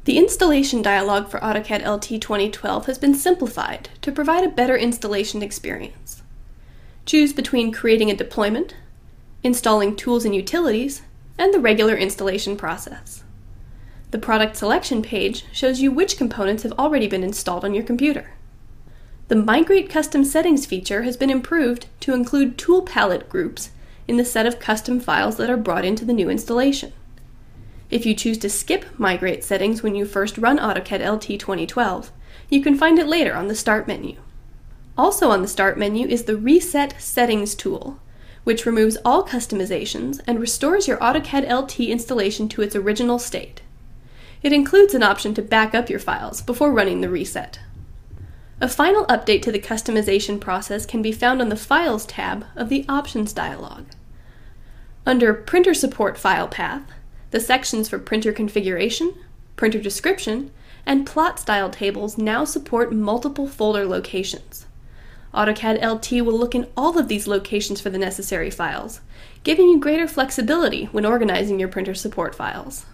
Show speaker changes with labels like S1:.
S1: The installation dialog for AutoCAD LT 2012 has been simplified to provide a better installation experience. Choose between creating a deployment, installing tools and utilities, and the regular installation process. The product selection page shows you which components have already been installed on your computer. The Migrate Custom Settings feature has been improved to include tool palette groups in the set of custom files that are brought into the new installation. If you choose to skip Migrate Settings when you first run AutoCAD LT 2012, you can find it later on the Start menu. Also on the Start menu is the Reset Settings tool, which removes all customizations and restores your AutoCAD LT installation to its original state. It includes an option to back up your files before running the reset. A final update to the customization process can be found on the Files tab of the Options dialog. Under Printer Support File Path, the sections for printer configuration, printer description, and plot style tables now support multiple folder locations. AutoCAD LT will look in all of these locations for the necessary files, giving you greater flexibility when organizing your printer support files.